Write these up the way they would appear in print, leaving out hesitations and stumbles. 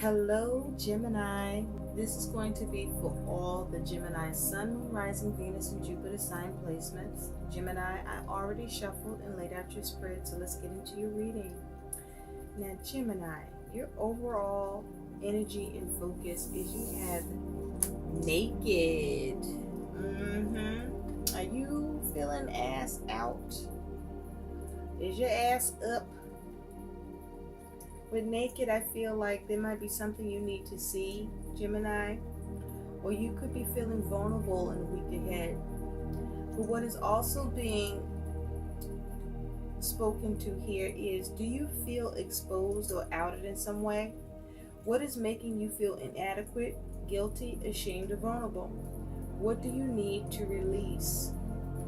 Hello, Gemini. This is going to be for all the Gemini Sun, Moon, Rising, Venus, and Jupiter sign placements. Gemini, I already shuffled and laid out your spread, so let's get into your reading. Now, Gemini, your overall energy and focus is you have naked. Are you feeling ass out? Is your ass up? With naked, I feel like there might be something you need to see, Gemini, or you could be feeling vulnerable in the week ahead. But what is also being spoken to here is, do you feel exposed or outed in some way? What is making you feel inadequate, guilty, ashamed, or vulnerable? What do you need to release?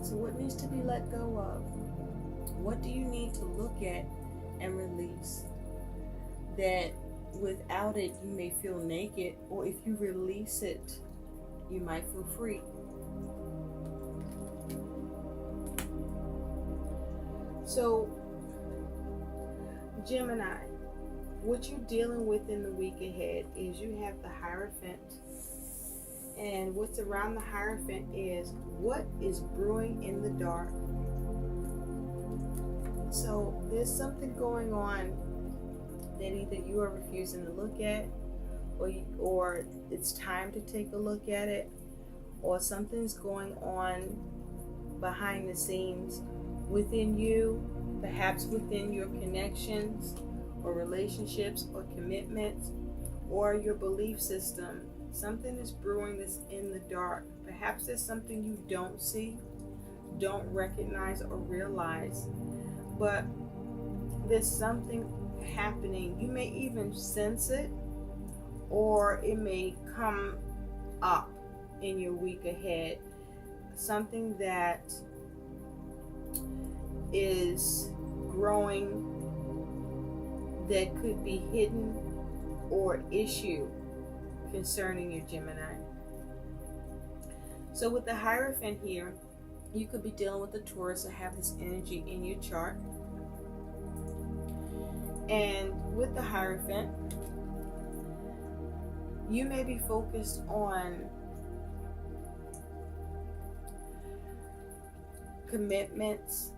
So what needs to be let go of? What do you need to look at and release? That without it you may feel naked, or if you release it you might feel free. So Gemini, what you're dealing with in the week ahead is you have the Hierophant, and what's around the Hierophant is what is brewing in the dark. So there's something going on that either you are refusing to look at, or it's time to take a look at it, or something's going on behind the scenes within you, perhaps within your connections or relationships or commitments or your belief system. Something is brewing that's in the dark. Perhaps there's something you don't see, don't recognize or realize, but there's something happening. You may even sense it, or it may come up in your week ahead. Something that is growing that could be hidden or issue concerning your Gemini. So with the Hierophant here, you could be dealing with the Taurus or have this energy in your chart. And with the Hierophant, you may be focused on commitments,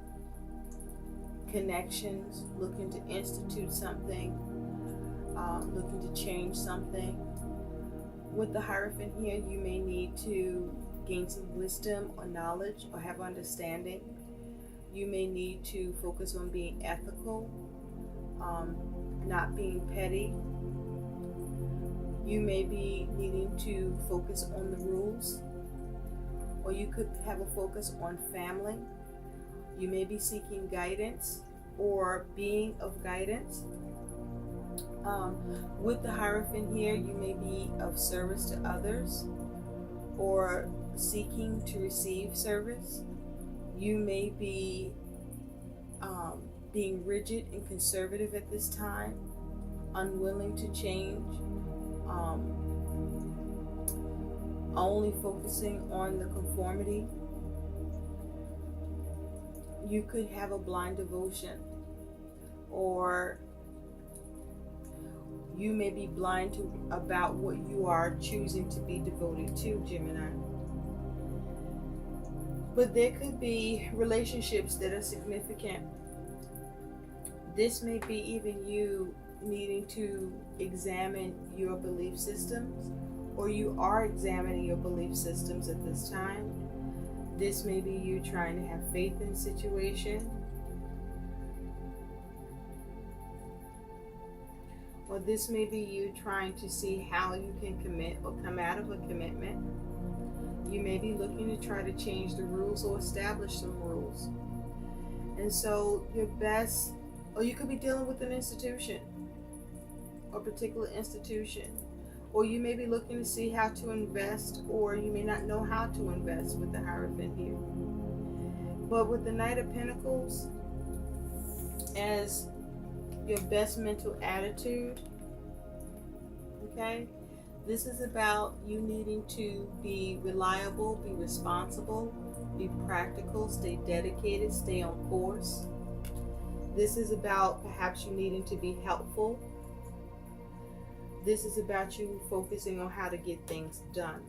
connections, looking to institute something, looking to change something. With the Hierophant here, you may need to gain some wisdom or knowledge or have understanding. You may need to focus on being ethical, not being petty. You may be needing to focus on the rules, or you could have a focus on family. You may be seeking guidance or being of guidance. With the Hierophant here, you may be of service to others or seeking to receive service. You may be being rigid and conservative at this time, unwilling to change, only focusing on the conformity. You could have a blind devotion, or you may be blind to about what you are choosing to be devoted to, Gemini. But there could be relationships that are significant. This may be even you needing to examine your belief systems, or you are examining your belief systems at this time. This may be you trying to have faith in a situation, or this may be you trying to see how you can commit or come out of a commitment. You may be looking to try to change the rules or establish some rules. And so your best, or you could be dealing with an institution, a particular institution, or you may be looking to see how to invest, or you may not know how to invest with the Hierophant here. But with the Knight of Pentacles as your best mental attitude, okay, this is about you needing to be reliable, be responsible, be practical, stay dedicated, stay on course. This is about perhaps you needing to be helpful, This is about you focusing on how to get things done.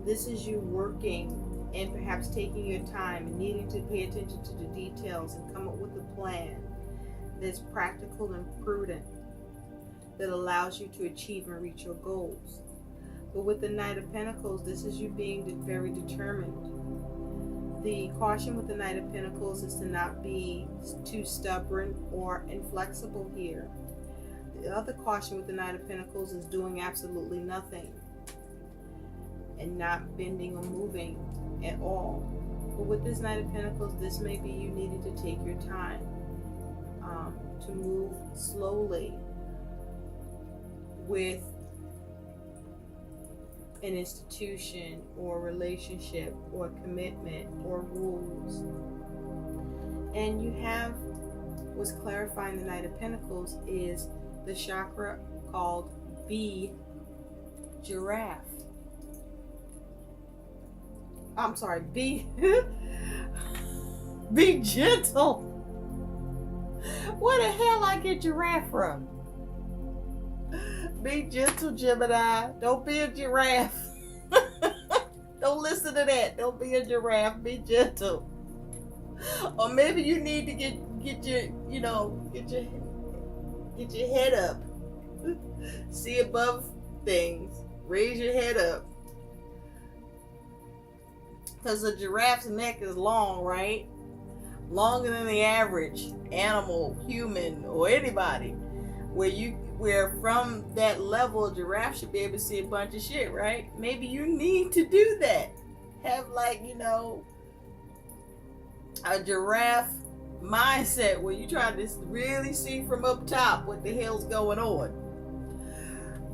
This is you working and perhaps taking your time and needing to pay attention to the details and come up with a plan that's practical and prudent that allows you to achieve and reach your goals. But with the Knight of Pentacles, this is you being very determined. The caution with the Knight of Pentacles is to not be too stubborn or inflexible here. The other caution with the Knight of Pentacles is doing absolutely nothing and not bending or moving at all. But with this Knight of Pentacles, this may be you needing to take your time to move slowly with an institution or relationship or commitment or rules. And you have what's clarifying the Knight of Pentacles is the chakra called B, giraffe. I'm sorry, be gentle. Where the hell I get giraffe from? Be gentle, Gemini. Don't be a giraffe. Don't listen to that. Don't be a giraffe. Be gentle. Or maybe you need to get your head up. See above things. Raise your head up. Because a giraffe's neck is long, right? Longer than the average animal, human, or anybody. Where from that level, a giraffe should be able to see a bunch of shit, right? Maybe you need to do that. Have a giraffe mindset where you try to really see from up top what the hell's going on.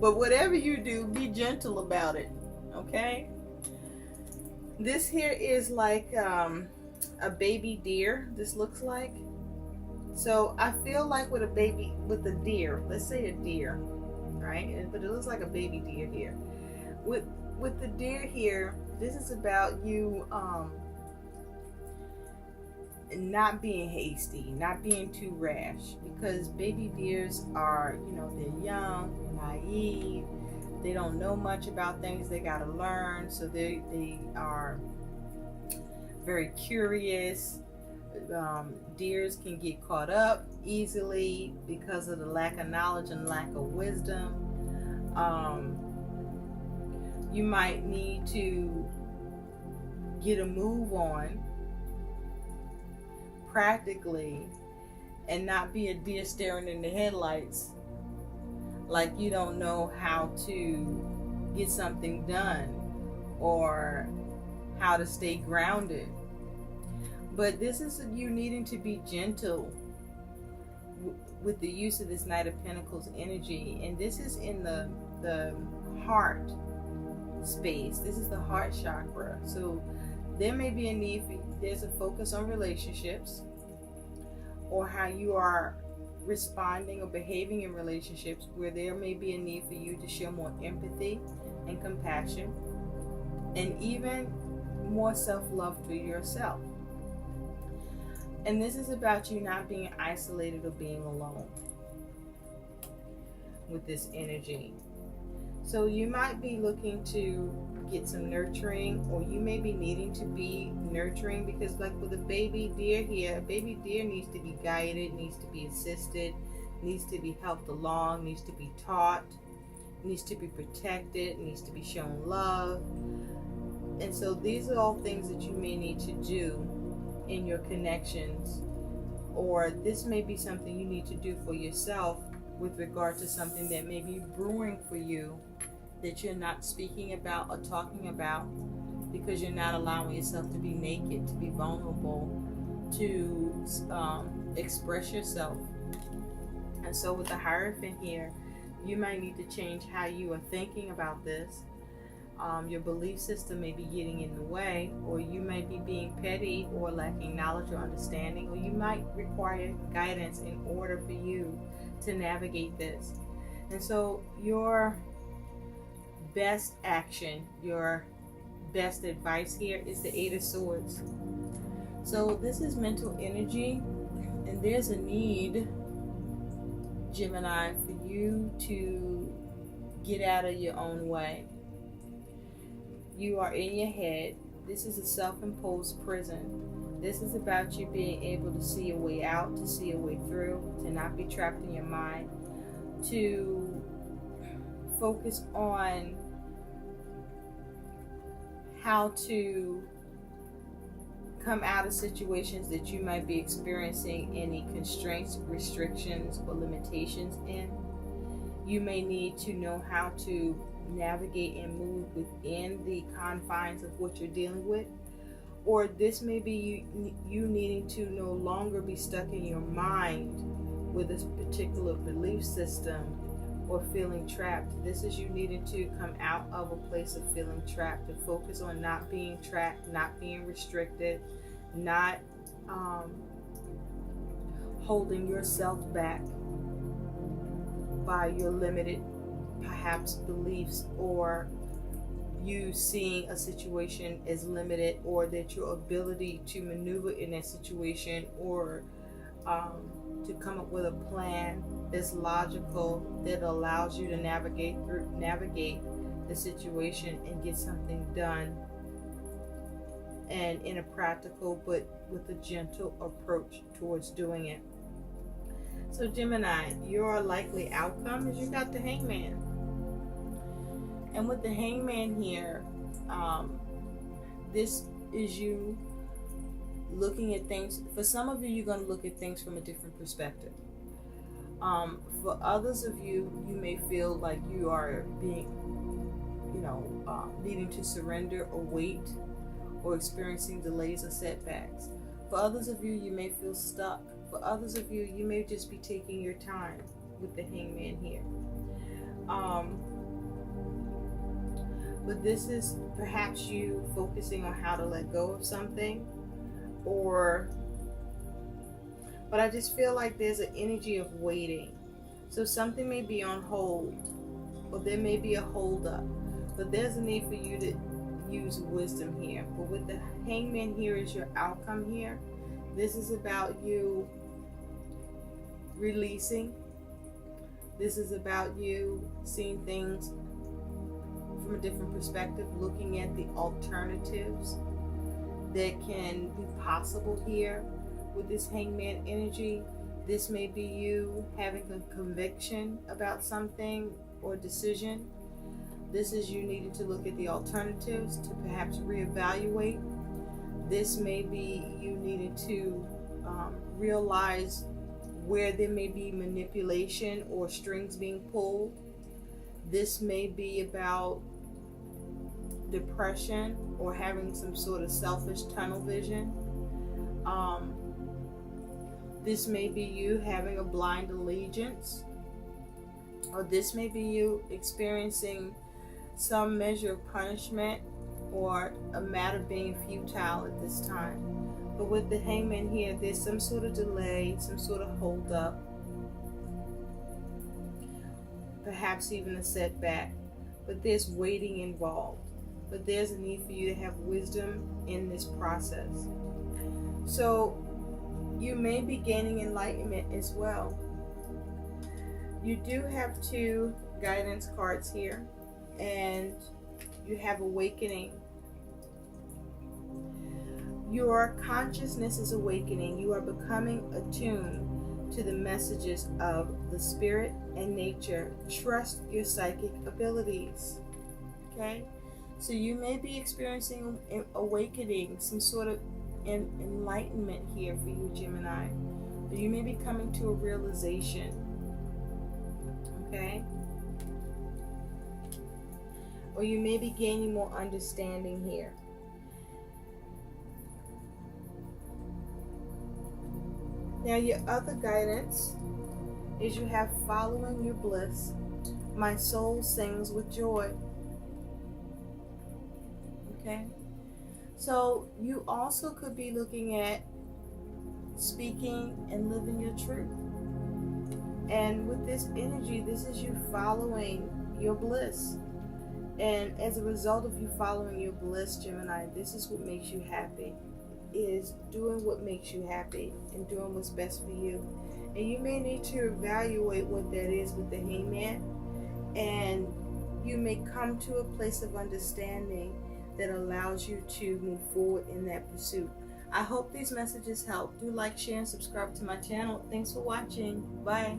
But whatever you do, be gentle about it, okay? This here is like a baby deer, this looks like. So I feel like with a deer, let's say a deer, right? But it looks like a baby deer here. With the deer here, this is about you not being hasty, not being too rash, because baby deers are, they're young, naive, they don't know much about things they got to learn, so they are very curious. Deers can get caught up easily because of the lack of knowledge and lack of wisdom. You might need to get a move on practically and not be a deer staring in the headlights like you don't know how to get something done or how to stay grounded. But this is you needing to be gentle with the use of this Knight of Pentacles energy. And this is in the heart space. This is the heart chakra. So there may be a need for, there's a focus on relationships or how you are responding or behaving in relationships, where there may be a need for you to show more empathy and compassion and even more self-love to yourself. And this is about you not being isolated or being alone with this energy. So you might be looking to get some nurturing, or you may be needing to be nurturing, because like with a baby deer here, a baby deer needs to be guided, needs to be assisted, needs to be helped along, needs to be taught, needs to be protected, needs to be shown love. And so these are all things that you may need to do in your connections, or this may be something you need to do for yourself with regard to something that may be brewing for you that you're not speaking about or talking about because you're not allowing yourself to be naked, to be vulnerable, to express yourself. And so with the Hierophant here, you might need to change how you are thinking about this. Your belief system may be getting in the way, or you may be being petty or lacking knowledge or understanding, or you might require guidance in order for you to navigate this. And so your best action, your best advice here is the Eight of Swords. So this is mental energy, and there's a need Gemini, for you to get out of your own way. You are in your head. This is a self-imposed prison. This is about you being able to see a way out, to see a way through, to not be trapped in your mind, to focus on how to come out of situations that you might be experiencing any constraints, restrictions, or limitations in. You may need to know how to navigate and move within the confines of what you're dealing with. Or this may be you needing to no longer be stuck in your mind with a particular belief system or feeling trapped. This is you needing to come out of a place of feeling trapped, to focus on not being trapped, not being restricted, not holding yourself back by your limited, perhaps, beliefs, or you seeing a situation as limited, or that your ability to maneuver in that situation, or to come up with a plan that's logical, that allows you to navigate the situation and get something done, and in a practical but with a gentle approach towards doing it. So Gemini, your likely outcome is you got the Hangman. And with the Hangman here, this is you looking at things. For some of you, you're going to look at things from a different perspective. For others of you, you may feel like you are being, needing to surrender or wait, or experiencing delays or setbacks. For others of you, you may feel stuck. For others of you, you may just be taking your time with the Hangman here. But this is perhaps you focusing on how to let go of something, but I just feel like there's an energy of waiting. So something may be on hold, or there may be a hold up, but there's a need for you to use wisdom here. But with the Hangman here is your outcome here. This is about you releasing. This is about you seeing things from a different perspective, looking at the alternatives that can be possible here with this Hangman energy. This may be you having a conviction about something or decision. This is you needing to look at the alternatives to perhaps reevaluate. This may be you needing to realize where there may be manipulation or strings being pulled. This may be about depression or having some sort of selfish tunnel vision. This may be you having a blind allegiance, or this may be you experiencing some measure of punishment or a matter being futile at this time. But with the Hangman here, there's some sort of delay, some sort of hold up, perhaps even a setback, but there's waiting involved. But there's a need for you to have wisdom in this process. So you may be gaining enlightenment as well. You do have 2 guidance cards here, and you have awakening. Your consciousness is awakening. You are becoming attuned to the messages of the spirit and nature. Trust your psychic abilities. Okay? So you may be experiencing awakening, some sort of enlightenment here for you, Gemini. Or you may be coming to a realization. Okay? Or you may be gaining more understanding here. Now your other guidance is you have following your bliss. My soul sings with joy. Okay? So you also could be looking at speaking and living your truth. And with this energy, this is you following your bliss. And as a result of you following your bliss, Gemini, this is what makes you happy. Is doing what makes you happy and doing what's best for you. And you may need to evaluate what that is with the Hangman, and you may come to a place of understanding that allows you to move forward in that pursuit. I hope these messages help. Do like, share, and subscribe to my channel. Thanks for watching. Bye.